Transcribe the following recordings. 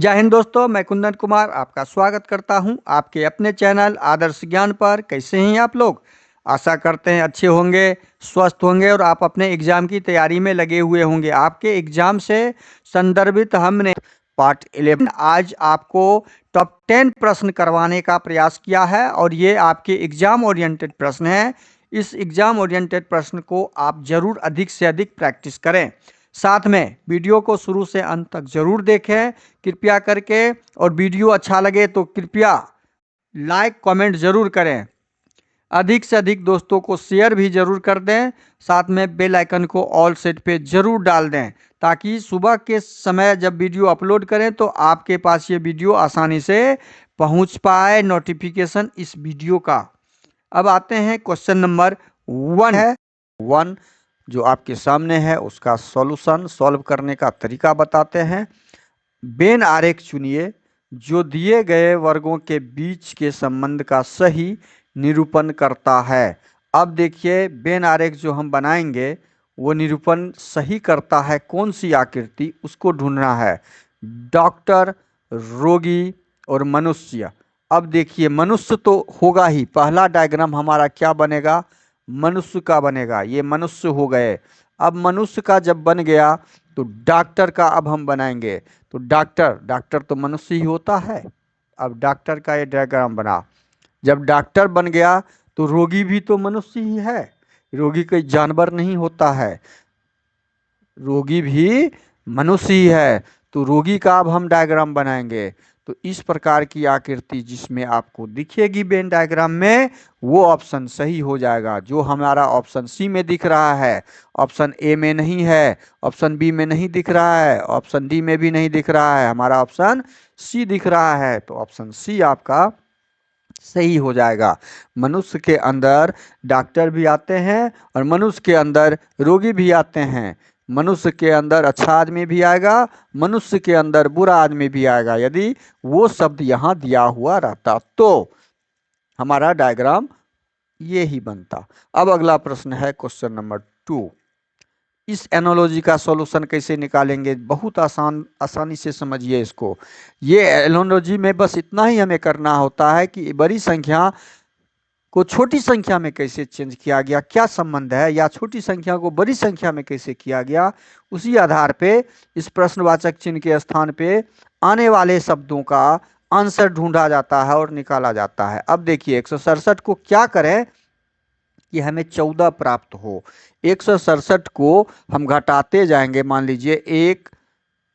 जय हिंद दोस्तों, मैं कुंदन कुमार आपका स्वागत करता हूं आपके अपने चैनल आदर्श ज्ञान पर। कैसे हैं आप लोग? आशा करते हैं अच्छे होंगे, स्वस्थ होंगे और आप अपने एग्ज़ाम की तैयारी में लगे हुए होंगे। आपके एग्ज़ाम से संदर्भित हमने पार्ट 11 आज आपको टॉप 10 प्रश्न करवाने का प्रयास किया है और ये आपके एग्ज़ाम ओरिएंटेड प्रश्न हैं। इस एग्ज़ाम ओरिएंटेड प्रश्न को आप ज़रूर अधिक से अधिक प्रैक्टिस करें। साथ में वीडियो को शुरू से अंत तक जरूर देखें कृपया करके, और वीडियो अच्छा लगे तो कृपया लाइक कमेंट जरूर करें। अधिक से अधिक दोस्तों को शेयर भी जरूर कर दें। साथ में बेल आइकन को ऑल सेट पे जरूर डाल दें ताकि सुबह के समय जब वीडियो अपलोड करें तो आपके पास ये वीडियो आसानी से पहुंच पाए, नोटिफिकेशन इस वीडियो का। अब आते हैं क्वेश्चन नंबर 1 है। 1 जो आपके सामने है उसका सॉल्यूशन सॉल्व करने का तरीका बताते हैं। वेन आरेख चुनिए जो दिए गए वर्गों के बीच के संबंध का सही निरूपण करता है। अब देखिए वेन आरेख जो हम बनाएंगे वो निरूपण सही करता है कौन सी आकृति, उसको ढूंढना है। डॉक्टर, रोगी और मनुष्य। अब देखिए मनुष्य तो होगा ही, पहला डायग्राम हमारा क्या बनेगा? मनुष्य का बनेगा। ये मनुष्य हो गए। अब मनुष्य का जब बन गया तो डॉक्टर का अब हम बनाएंगे। तो डॉक्टर तो मनुष्य ही होता है। अब डॉक्टर का ये डायग्राम बना। जब डॉक्टर बन गया तो रोगी भी तो मनुष्य ही है, रोगी कोई जानवर नहीं होता है, रोगी भी मनुष्य ही है। तो रोगी का अब हम डायग्राम बनाएंगे। तो इस प्रकार की आकृति जिसमें आपको दिखेगी वेन डायग्राम में, वो ऑप्शन सही हो जाएगा। जो हमारा ऑप्शन सी में दिख रहा है, ऑप्शन ए में नहीं है, ऑप्शन बी में नहीं दिख रहा है, ऑप्शन डी में भी नहीं दिख रहा है, हमारा ऑप्शन सी दिख रहा है। तो ऑप्शन सी आपका सही हो जाएगा। मनुष्य के अंदर डॉक्टर भी आते हैं और मनुष्य के अंदर रोगी भी आते हैं। मनुष्य के अंदर अच्छा आदमी भी आएगा, मनुष्य के अंदर बुरा आदमी भी आएगा। यदि वो शब्द यहाँ दिया हुआ रहता तो हमारा डायग्राम ये ही बनता। अब अगला प्रश्न है क्वेश्चन नंबर 2। इस एनालॉजी का सॉल्यूशन कैसे निकालेंगे? बहुत आसानी से समझिए इसको। ये एनालॉजी में बस इतना ही हमें करना होता है कि बड़ी संख्या को छोटी संख्या में कैसे चेंज किया गया, क्या संबंध है, या छोटी संख्या को बड़ी संख्या में कैसे किया गया, उसी आधार पे इस प्रश्नवाचक चिन्ह के स्थान पे आने वाले शब्दों का आंसर ढूंढा जाता है और निकाला जाता है। अब देखिए 167 को क्या करें कि हमें 14 प्राप्त हो। 167 को हम घटाते जाएंगे। मान लीजिए 1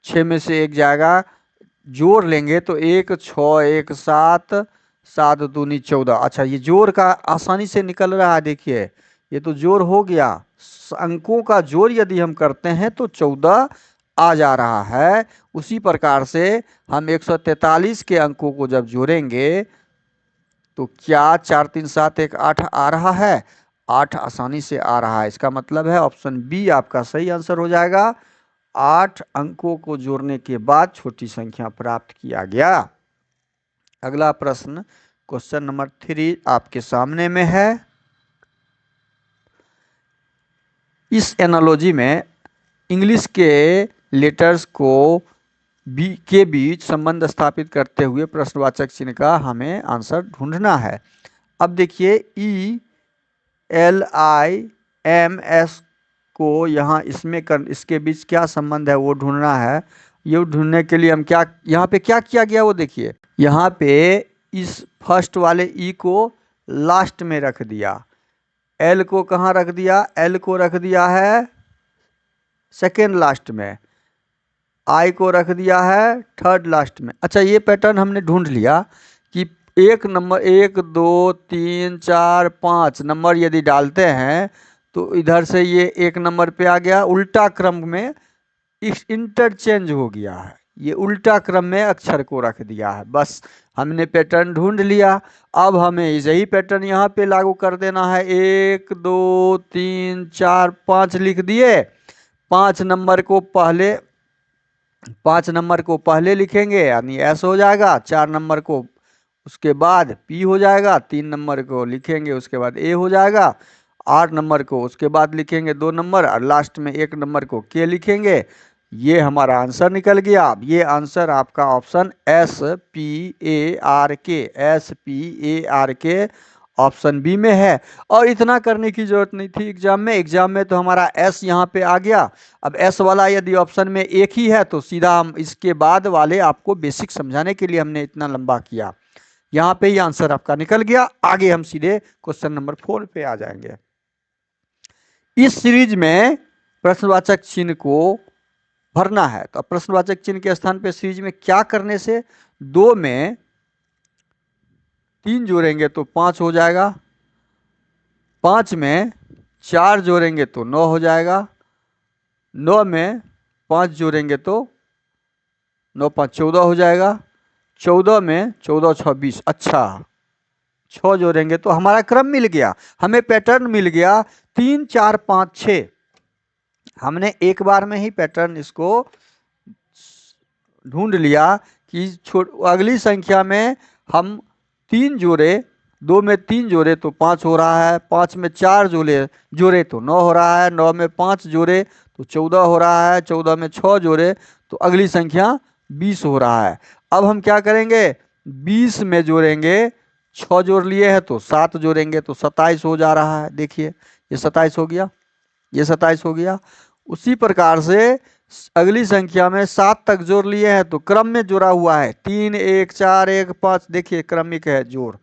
6 में से 1 जाएगा, जोड़ लेंगे तो 1 6 1 7 7 दूनी 14। अच्छा, ये जोड़ का आसानी से निकल रहा है। देखिए ये तो जोड़ हो गया। अंकों का जोड़ यदि हम करते हैं तो 14 आ जा रहा है। उसी प्रकार से हम 143 के अंकों को जब जोड़ेंगे तो क्या 4 3 7 1 8 आ रहा है? 8 आसानी से आ रहा है। इसका मतलब है ऑप्शन बी आपका सही आंसर हो जाएगा। 8 अंकों को जोड़ने के बाद छोटी संख्या प्राप्त किया गया। अगला प्रश्न क्वेश्चन नंबर 3 आपके सामने में है। इस एनालॉजी में इंग्लिश के लेटर्स को के बीच संबंध स्थापित करते हुए प्रश्नवाचक चिन्ह का हमें आंसर ढूंढना है। अब देखिए ELIMS को यहाँ इसके बीच क्या संबंध है वो ढूंढना है। ये ढूंढने के लिए हम क्या यहाँ पे क्या किया गया वो देखिए। यहाँ पे इस फर्स्ट वाले ई को लास्ट में रख दिया, एल को कहाँ रख दिया? एल को रख दिया है सेकेंड लास्ट में, आई को रख दिया है थर्ड लास्ट में। अच्छा, ये पैटर्न हमने ढूंढ लिया कि एक नंबर 1 2 3 4 5 नंबर यदि डालते हैं तो इधर से ये 1 नंबर पे आ गया, उल्टा क्रम में इंटरचेंज हो गया है। ये उल्टा क्रम में अक्षर को रख दिया है। बस हमने पैटर्न ढूंढ लिया। अब हमें यही पैटर्न यहाँ पे लागू कर देना है। 1 2 3 4 5 लिख दिए। 5 नंबर को पहले लिखेंगे यानी एस हो जाएगा, 4 नंबर को उसके बाद पी हो जाएगा, 3 नंबर को लिखेंगे उसके बाद ए हो जाएगा, 8 नंबर को उसके बाद लिखेंगे 2 नंबर और लास्ट में 1 नंबर को के लिखेंगे। ये हमारा आंसर निकल गया। अब ये आंसर आपका ऑप्शन SPARK ऑप्शन बी में है। और इतना करने की जरूरत नहीं थी एग्जाम में तो हमारा एस यहाँ पे आ गया। अब एस वाला यदि ऑप्शन में एक ही है तो सीधा हम इसके बाद वाले आपको बेसिक समझाने के लिए हमने इतना लंबा किया। यहाँ पे ही आंसर आपका निकल गया। आगे हम सीधे क्वेश्चन नंबर 4 पे आ जाएंगे। इस सीरीज में प्रश्नवाचक चिन्ह को भरना है। तो प्रश्नवाचक चिन्ह के स्थान पे सीरीज में क्या करने से 2 में 3 जोड़ेंगे तो 5 हो जाएगा, 5 में 4 जोड़ेंगे तो 9 हो जाएगा, 9 में 5 जोड़ेंगे तो 9 5 14 हो जाएगा, 14 में 14 6 20। अच्छा, 6 जोड़ेंगे तो हमारा क्रम मिल गया, हमें पैटर्न मिल गया 3 4 5 6। हमने एक बार में ही पैटर्न इसको ढूंढ लिया कि अगली संख्या में हम 3 जोड़े, 2 में 3 जोड़े तो 5 हो रहा है, 5 में 4 जोड़े तो 9 हो रहा है, 9 में 5 जोड़े तो 14 हो रहा है, 14 में 6 जोड़े तो अगली संख्या 20 हो रहा है। अब हम क्या करेंगे, 20 में जोड़ेंगे, 6 जोड़ लिए हैं तो 7 जोड़ेंगे तो 27 हो जा रहा है। देखिए ये 27 हो गया, ये 27 हो गया। उसी प्रकार से अगली संख्या में 7 तक जोड़ लिए हैं तो क्रम में जोड़ा हुआ है 3 1 4 1 5। देखिए क्रमिक है जोड़।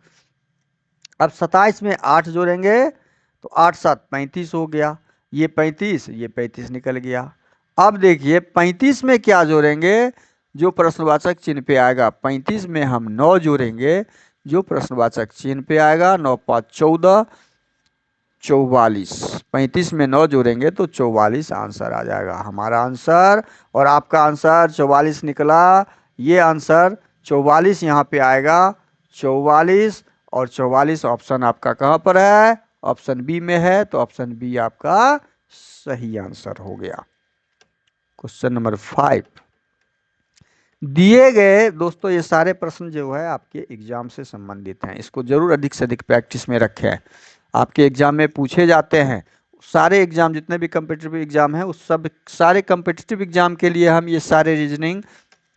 अब 27 में 8 जोड़ेंगे तो 8 7 35 हो गया, ये 35 निकल गया। अब देखिए 35 में क्या जोड़ेंगे, जो प्रश्नवाचक चिन्ह पे आएगा। 35 में हम 9 जोड़ेंगे, जो प्रश्नवाचक चिन्ह पे आएगा। 9 5 14 44। 35 में 9 जोड़ेंगे तो 44 आंसर आ जाएगा हमारा आंसर। और आपका आंसर 44 निकला। ये आंसर 44 यहाँ पे आएगा, 44। और 44 ऑप्शन आपका कहाँ पर है, ऑप्शन बी में है। तो ऑप्शन बी आपका सही आंसर हो गया। क्वेश्चन नंबर 5 दिए गए। दोस्तों ये सारे प्रश्न जो है आपके एग्जाम से संबंधित हैं, इसको जरूर अधिक से अधिक प्रैक्टिस में रखें। आपके एग्जाम में पूछे जाते हैं। सारे एग्जाम जितने भी कम्पिटिटिव एग्जाम हैं उस सब सारे कम्पिटिटिव एग्जाम के लिए हम ये सारे रीजनिंग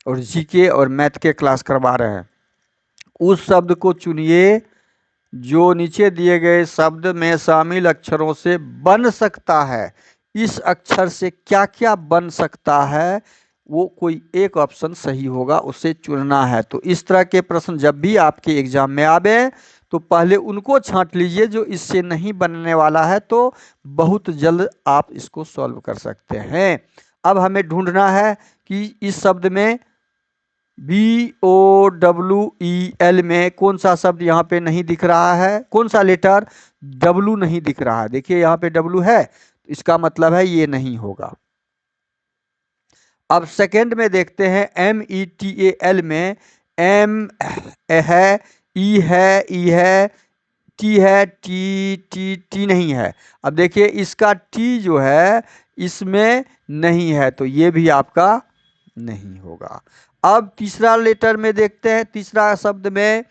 और जीके और मैथ के क्लास करवा रहे हैं। उस शब्द को चुनिए जो नीचे दिए गए शब्द में शामिल अक्षरों से बन सकता है। इस अक्षर से क्या क्या बन सकता है, वो कोई एक ऑप्शन सही होगा, उसे चुनना है। तो इस तरह के प्रश्न जब भी आपके एग्जाम में आवे तो पहले उनको छांट लीजिए जो इससे नहीं बनने वाला है, तो बहुत जल्द आप इसको सॉल्व कर सकते हैं। अब हमें ढूंढना है कि इस शब्द में BOWEL में कौन सा शब्द यहाँ पे नहीं दिख रहा है, कौन सा लेटर W नहीं दिख रहा है। देखिए यहाँ पे W है, तो इसका मतलब है ये नहीं होगा। अब सेकंड में देखते हैं METAL में M है, E है, E है, T है, T नहीं है। अब देखिए इसका T जो है इसमें नहीं है, तो ये भी आपका नहीं होगा। अब तीसरा लेटर में देखते हैं, तीसरा शब्द में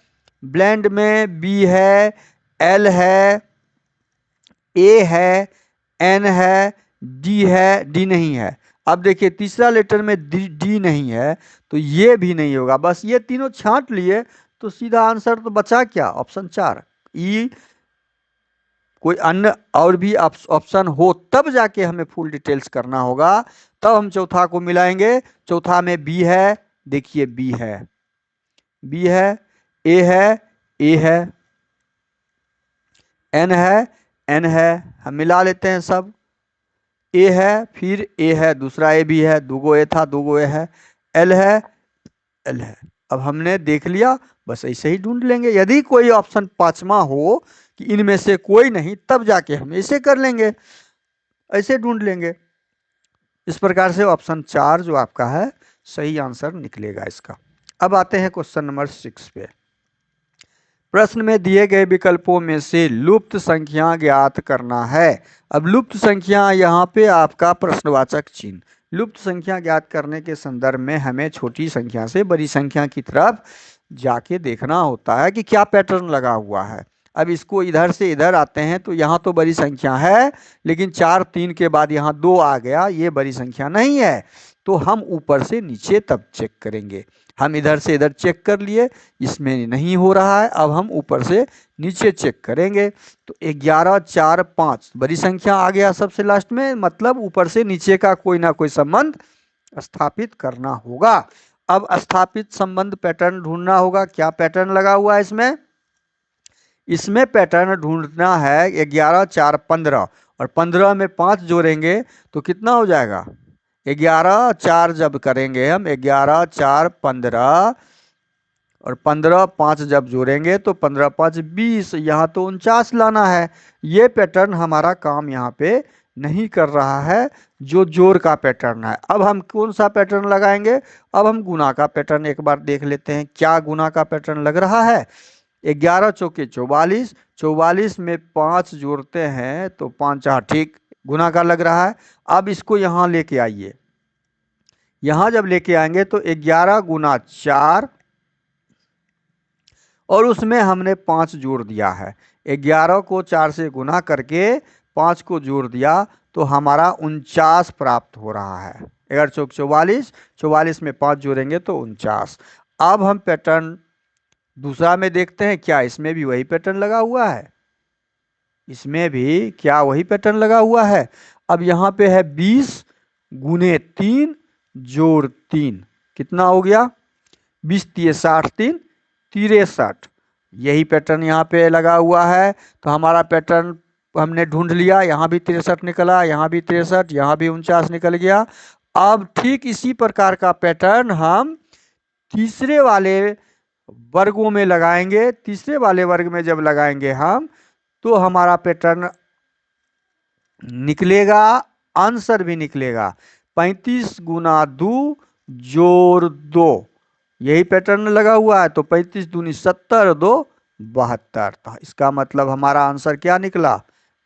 ब्लेंड में B है, L है, A है, N है, D है, D नहीं है। अब देखिए तीसरा लेटर में D नहीं है, तो ये भी नहीं होगा। बस ये तीनों छांट लिए तो सीधा आंसर तो बचा क्या, ऑप्शन 4 ई। कोई अन्य और भी ऑप्शन हो तब जाके हमें फुल डिटेल्स करना होगा, तब हम चौथा को मिलाएंगे। चौथा में बी है, देखिए बी है, बी है, ए है, ए है, एन है, एन है, हम मिला लेते हैं सब। ए है, फिर ए है, दूसरा ए भी है, दूगो ए था, दूगो ए है, एल है, एल है। अब हमने देख लिया, बस ऐसे ही ढूंढ लेंगे। यदि कोई ऑप्शन पांचवा हो कि इनमें से कोई नहीं, तब जाके हम ऐसे कर लेंगे, ऐसे ढूंढ लेंगे। इस प्रकार से ऑप्शन 4 जो आपका है सही आंसर निकलेगा इसका। अब आते हैं क्वेश्चन नंबर 6 पे। प्रश्न में दिए गए विकल्पों में से लुप्त संख्या ज्ञात करना है। अब लुप्त संख्या यहाँ पे आपका प्रश्नवाचक चिन्ह। लुप्त संख्या ज्ञात करने के संदर्भ में हमें छोटी संख्या से बड़ी संख्या की तरफ जाके देखना होता है कि क्या पैटर्न लगा हुआ है। अब इसको इधर से इधर आते हैं तो यहाँ तो बड़ी संख्या है, लेकिन 4 3 के बाद यहाँ 2 आ गया, ये बड़ी संख्या नहीं है। तो हम ऊपर से नीचे तब चेक करेंगे। हम इधर से इधर चेक कर लिए, इसमें नहीं हो रहा है, अब हम ऊपर से नीचे चेक करेंगे। तो 11 4 5 बड़ी संख्या आ गया सबसे लास्ट में, मतलब ऊपर से नीचे का कोई ना कोई संबंध स्थापित करना होगा। अब स्थापित संबंध पैटर्न ढूंढना होगा। क्या पैटर्न लगा हुआ है इसमें? इसमें पैटर्न ढूंढना है 11 4 15, और 15 में 5 जोड़ेंगे तो कितना हो जाएगा? 11 4 जब करेंगे हम 11 4 15, और 15 5 जब जोड़ेंगे तो 15 5 20, यहाँ तो 49 लाना है। ये पैटर्न हमारा काम यहाँ पे नहीं कर रहा है, जो जोड़ का पैटर्न है। अब हम कौन सा पैटर्न लगाएंगे? अब हम गुना का पैटर्न एक बार देख लेते हैं, क्या गुना का पैटर्न लग रहा है। 11 चौके 44, 44 में 5 जोड़ते हैं तो 5 ठीक गुना का लग रहा है। अब इसको यहाँ लेके आइए, यहाँ जब लेके आएंगे तो 11 गुना 4, और उसमें हमने 5 जोड़ दिया है। 11 को 4 से गुना करके 5 को जोड़ दिया तो हमारा 49 प्राप्त हो रहा है। 11 चौक 44, 44 में 5 जोड़ेंगे तो 49। अब हम पैटर्न दूसरा में देखते हैं, क्या इसमें भी वही पैटर्न लगा हुआ है? इसमें भी क्या वही पैटर्न लगा हुआ है? अब यहाँ पे है 20 गुने 3 जोड़ 3, कितना हो गया? 20 3 60 3 63। यही पैटर्न यहाँ पे लगा हुआ है। तो हमारा पैटर्न हमने ढूंढ लिया, यहाँ भी 63 निकला, यहाँ भी 63, यहाँ भी 49 निकल गया। अब ठीक इसी प्रकार का पैटर्न हम तीसरे वाले वर्गों में लगाएंगे। तीसरे वाले वर्ग में जब लगाएंगे हम तो हमारा पैटर्न निकलेगा, आंसर भी निकलेगा। 35 गुना 2 जोड़ 2, यही पैटर्न लगा हुआ है। तो 35 दूनी 70, 2 72। तो इसका मतलब हमारा आंसर क्या निकला?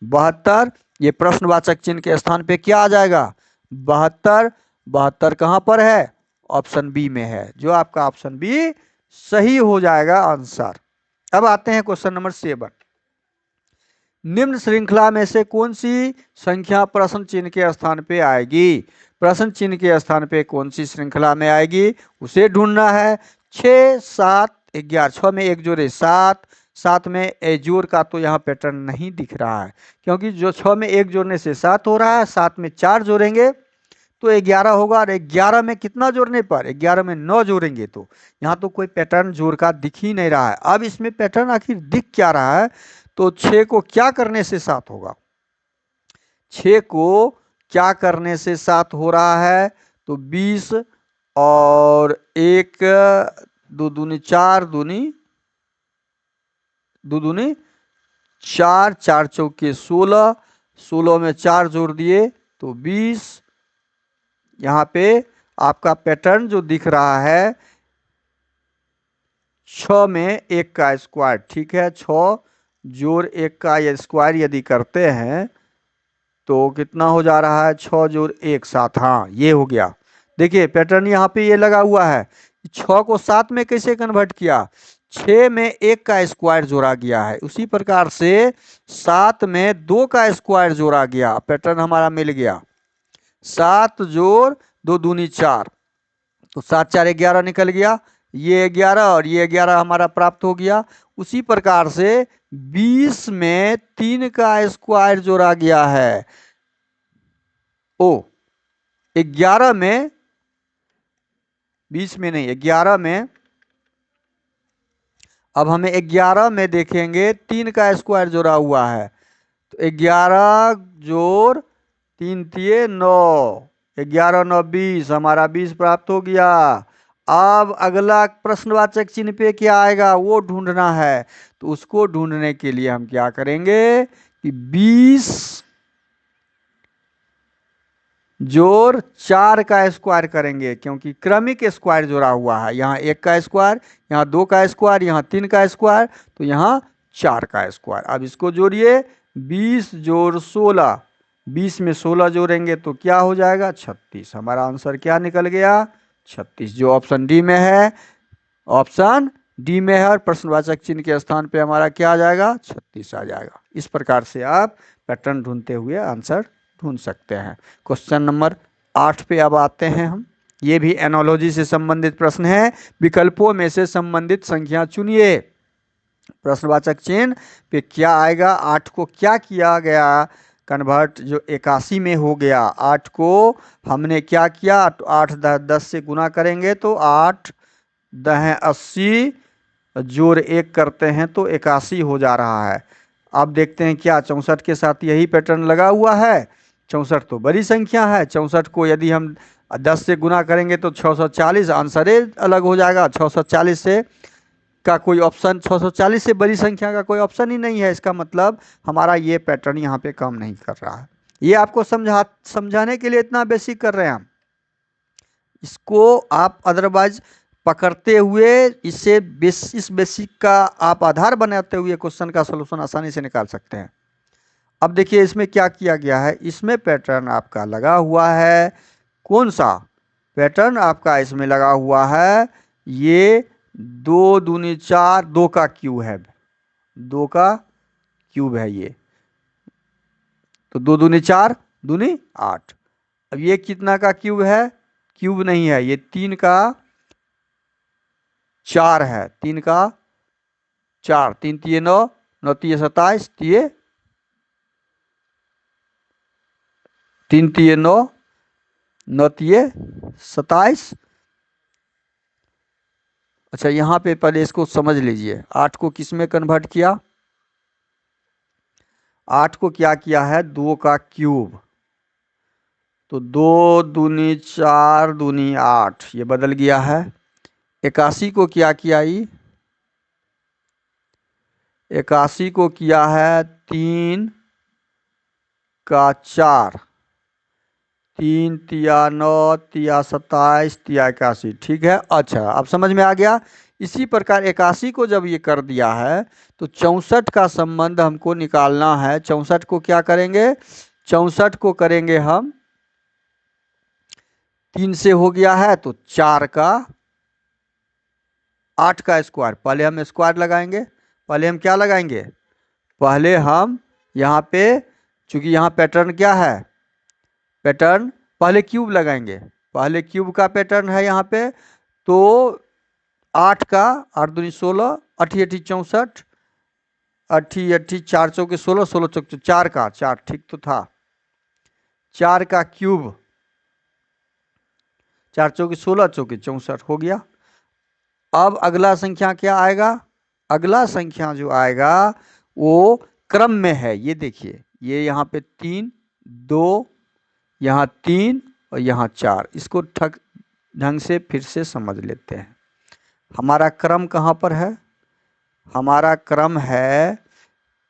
72। ये प्रश्नवाचक चिन्ह के स्थान पे क्या आ जाएगा? 72। 72 कहाँ पर है? ऑप्शन बी में है, जो आपका ऑप्शन बी सही हो जाएगा आंसर। अब आते हैं क्वेश्चन नंबर 7। निम्न श्रृंखला में से कौन सी संख्या प्रश्न चिन्ह के स्थान पे आएगी? प्रश्न चिन्ह के स्थान पे कौन सी श्रृंखला में आएगी उसे ढूंढना है। 6 7 11, 6 में 1 जोड़े 7, 7 में ए जोड़ का तो यहाँ पैटर्न नहीं दिख रहा है, क्योंकि जो 6 में 1 जोड़ने से 7 हो रहा है, 7 में 4 जोड़ेंगे तो 11 होगा, और 11 में कितना जोड़ने पर? 11 में 9 जोड़ेंगे तो यहाँ तो कोई पैटर्न जोड़ का दिख ही नहीं रहा है। अब इसमें पैटर्न आखिर दिख क्या रहा है? तो 6 को क्या करने से 7 होगा? 6 को क्या करने से 7 हो रहा है? तो 20 और 1 2 दूनी 4, दो दूनी 4, 4 चौके 16, 16 में 4 जोड़ दिए तो 20। यहाँ पे आपका पैटर्न जो दिख रहा है 6 में 1 का स्क्वायर, ठीक है, 6 जोड़ 1 का ये स्क्वायर यदि करते हैं तो कितना हो जा रहा है? 6 जोड़ 1 7। हाँ, ये हो गया। देखिए पैटर्न यहाँ पे ये लगा हुआ है। 6 को 7 में कैसे कन्वर्ट किया? 6 में 1 का स्क्वायर जोड़ा गया है, उसी प्रकार से 7 में 2 का स्क्वायर जोड़ा गया, पैटर्न हमारा मिल गया। 7 जोड़ 2 दूनी 4, तो 7 4 11 निकल गया। ये 11 और ये 11 हमारा प्राप्त हो गया। उसी प्रकार से 20 में 3 का स्क्वायर जोड़ा गया है। ओ 11 में, 20 में नहीं, 11 में, अब हमें 11 में देखेंगे 3 का स्क्वायर जोड़ा हुआ है, तो 11 जोड़ 3 तिये 9, 11 9 20, हमारा 20 प्राप्त हो गया। अब अगला प्रश्नवाचक चिन्ह पे क्या आएगा वो ढूंढना है। तो उसको ढूंढने के लिए हम क्या करेंगे कि 20 जोड़ 4 का स्क्वायर करेंगे, क्योंकि क्रमिक स्क्वायर जोड़ा हुआ है। यहाँ 1 का स्क्वायर, यहाँ 2 का स्क्वायर, यहाँ 3 का स्क्वायर, तो यहाँ 4 का स्क्वायर। अब इसको जोड़िए, 20 जोड़ 16, 20 में 16 जोड़ेंगे तो क्या हो जाएगा? 36। हमारा आंसर क्या निकल गया? 36, जो ऑप्शन डी में है। ऑप्शन डी में है, और प्रश्नवाचक चिन्ह के स्थान पे हमारा क्या आ जाएगा? 36 आ जाएगा। इस प्रकार से आप पैटर्न ढूंढते हुए आंसर ढूंढ सकते हैं। क्वेश्चन नंबर 8 पे अब आते हैं हम। ये भी एनालॉजी से संबंधित प्रश्न है। विकल्पों में से संबंधित संख्या चुनिए। प्रश्नवाचक चिन्ह पे क्या आएगा? 8 को क्या किया गया कन्वर्ट, जो 81 में हो गया। 8 को हमने क्या किया, तो 8 10 से गुना करेंगे तो 8 10 80, जोड़ 1 करते हैं तो 81 हो जा रहा है। अब देखते हैं क्या 64 के साथ यही पैटर्न लगा हुआ है। 64 तो बड़ी संख्या है, 64 को यदि हम 10 से गुना करेंगे तो 640, आंसर अलग हो जाएगा। 640 से का कोई ऑप्शन, 640 से बड़ी संख्या का कोई ऑप्शन ही नहीं है। इसका मतलब हमारा ये पैटर्न यहाँ पे काम नहीं कर रहा है। ये आपको समझाने के लिए इतना बेसिक कर रहे हैं हम। इसको आप अदरवाइज पकड़ते हुए इस बेसिक का आप आधार बनाते हुए क्वेश्चन का सलूशन आसानी से निकाल सकते हैं। अब देखिए इसमें क्या किया गया है। इसमें पैटर्न आपका लगा हुआ है, कौन सा पैटर्न आपका इसमें लगा हुआ है? ये 2 दूनी 4, 2 का क्यूब है, 2 का क्यूब है ये। तो 2 दूनी 4, दूनी 8। अब ये कितना का क्यूब है? क्यूब नहीं है, ये 3 का 4 है। 3 का 4, 3 तिये 9, 9 तिये 27, 3 तिये 9, 9 तिये 27। अच्छा यहाँ पे पहले इसको समझ लीजिए। 8 को किस में कन्वर्ट किया? 8 को क्या किया है? 2 का क्यूब। तो 2 दूनी 4, दूनी 8, ये बदल गया है। 81 को क्या किया? 81 को किया है 3 का 4, 3 तिया 9, तिया 27, तिया 81। ठीक है, अच्छा अब समझ में आ गया। इसी प्रकार 81 को जब ये कर दिया है तो 64 का संबंध हमको निकालना है। 64 को क्या करेंगे? 64 को करेंगे हम, 3 से हो गया है तो 4 का 8 का स्क्वायर। पहले हम स्क्वायर लगाएंगे। पहले हम क्या लगाएंगे? पहले हम यहाँ पे, चूंकि यहाँ पैटर्न क्या है, पैटर्न पहले क्यूब लगाएंगे। पहले क्यूब का पैटर्न है यहाँ पे। तो 8 का 8 दूनी 16, 8 8 64, 8 8 4 चौके 16, 16 चौके 4 का 4, ठीक तो था। 4 का क्यूब, 4 चौके 16, चौके 64 हो गया। अब अगला संख्या क्या आएगा? अगला संख्या जो आएगा वो क्रम में है। ये देखिए, ये यहाँ पे 3, 2, यहाँ 3 और यहाँ 4। इसको ठग ढंग से फिर से समझ लेते हैं। हमारा क्रम कहाँ पर है? हमारा क्रम है,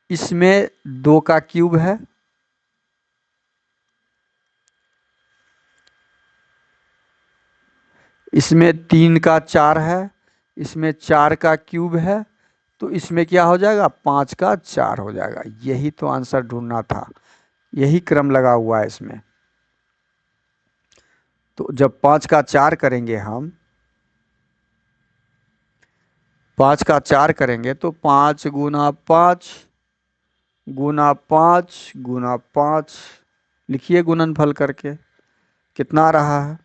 इसमें 2 का क्यूब है, इसमें 3 का 4 है, इसमें 4 का क्यूब है, तो इसमें क्या हो जाएगा? 5 का 4 हो जाएगा। यही तो आंसर ढूंढना था, यही क्रम लगा हुआ है इसमें। तो जब 5 का 4 करेंगे हम, 5 का 4 करेंगे तो 5 गुना 5 गुना 5 गुना 5, लिखिए गुणनफल करके कितना रहा है।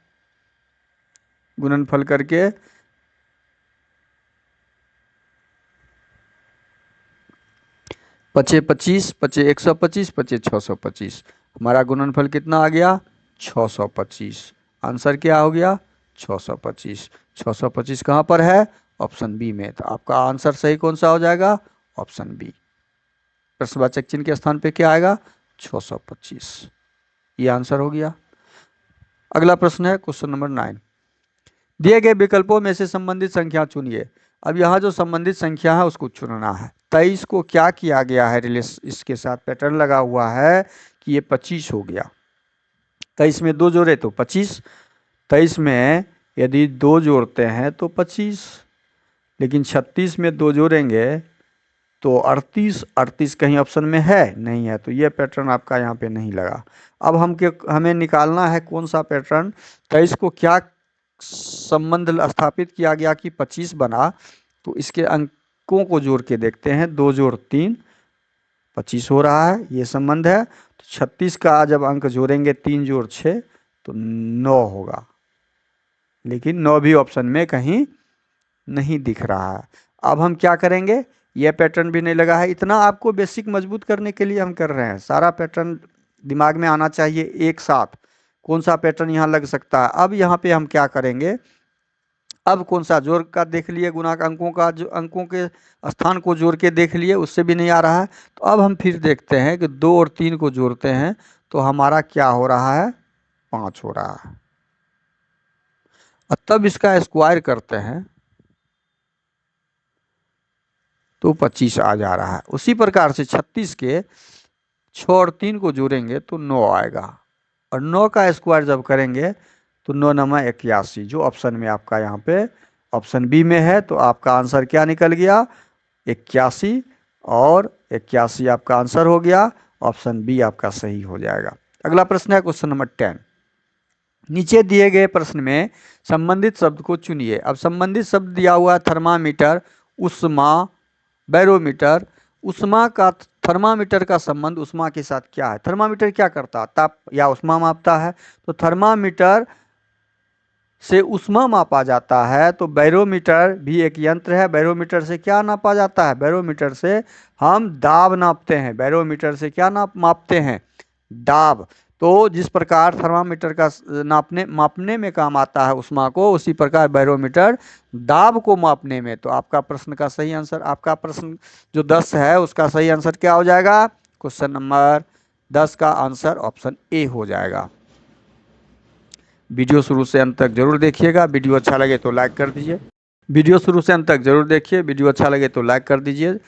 गुणनफल करके 5 25, 5 125, 5 625। हमारा गुणनफल कितना आ गया? 625। आंसर क्या हो गया? 625। 625 कहाँ पर है? ऑप्शन बी में। तो आपका आंसर सही कौन सा हो जाएगा? Option B. प्रश्नवाचक चिन्ह के स्थान पे क्या आएगा? 625। ये आंसर हो गया। अगला प्रश्न है क्वेश्चन नंबर 9। दिए गए विकल्पों में से संबंधित संख्या चुनिए। अब यहाँ जो संबंधित संख्या है उसको चुनना है। 23 को क्या किया गया है? इसके साथ पैटर्न लगा हुआ है कि ये 25 हो गया। 23 में 2 जोड़े तो 25। 23 में यदि 2 जोड़ते हैं तो 25, लेकिन 36 में 2 जोड़ेंगे तो 38। 38 कहीं ऑप्शन में है? नहीं है, तो ये पैटर्न आपका यहाँ पे नहीं लगा। अब हमें निकालना है कौन सा पैटर्न। 23 को क्या संबंध स्थापित किया गया कि 25 बना, तो इसके अंकों को जोड़ के देखते हैं। 2 जोड़ 3, 25 हो रहा है, ये संबंध है। तो 36 का जब अंक जोड़ेंगे 3 जोड़ 6 तो 9 होगा। लेकिन 9 भी ऑप्शन में कहीं नहीं दिख रहा है। अब हम क्या करेंगे, यह पैटर्न भी नहीं लगा है। इतना आपको बेसिक मजबूत करने के लिए हम कर रहे हैं, सारा पैटर्न दिमाग में आना चाहिए एक साथ, कौन सा पैटर्न यहाँ लग सकता है। अब यहाँ पे हम क्या करेंगे, अब कौन सा जोड़ का देख लिए, गुणा का अंकों का, जो अंकों के स्थान को जोड़ के देख लिए, उससे भी नहीं आ रहा है। तो अब हम फिर देखते हैं कि 2 और 3 को जोड़ते हैं तो हमारा क्या हो रहा है, 5 हो रहा है। और तब इसका स्क्वायर करते हैं तो 25 आ जा रहा है। उसी प्रकार से 36 के 6 और 3 को जोड़ेंगे तो 9 आएगा, और 9 का स्क्वायर जब करेंगे तो 9 9 81, जो ऑप्शन में आपका यहाँ पे ऑप्शन बी में है। तो आपका आंसर क्या निकल गया, 81, और 81 आपका आंसर हो गया। ऑप्शन बी आपका सही हो जाएगा। अगला प्रश्न है क्वेश्चन नंबर 10। नीचे दिए गए प्रश्न में संबंधित शब्द को चुनिए। अब संबंधित शब्द दिया हुआ है थर्मामीटर, उष्मा, बैरोमीटर। उष्मा का, थर्मामीटर का संबंध उष्मा के साथ क्या है। थर्मामीटर क्या करता है, ताप या उष्मा मापता है। तो थर्मामीटर से उष्मा मापा जाता है। तो बैरोमीटर भी एक यंत्र है। बैरोमीटर से क्या नापा जाता है, बैरोमीटर से हम दाब नापते हैं। बैरोमीटर से क्या मापते हैं, दाब। तो जिस प्रकार थर्मामीटर का मापने में काम आता है उष्मा को, उसी प्रकार बैरोमीटर दाब को मापने में। तो आपका प्रश्न का सही आंसर, आपका प्रश्न जो 10 है उसका सही आंसर क्या हो जाएगा, क्वेश्चन नंबर 10 का आंसर ऑप्शन ए हो जाएगा। वीडियो शुरू से अंत तक जरूर देखिएगा। वीडियो अच्छा लगे तो लाइक कर दीजिए। वीडियो शुरू से अंत तक जरूर देखिए। वीडियो अच्छा लगे तो लाइक कर दीजिए।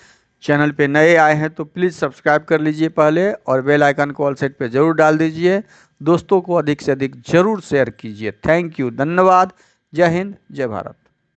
चैनल पे नए आए हैं तो प्लीज़ सब्सक्राइब कर लीजिए पहले, और बेल आइकन को ऑल सेट पे जरूर डाल दीजिए। दोस्तों को अधिक से अधिक जरूर शेयर कीजिए। थैंक यू, धन्यवाद। जय हिंद, जय भारत।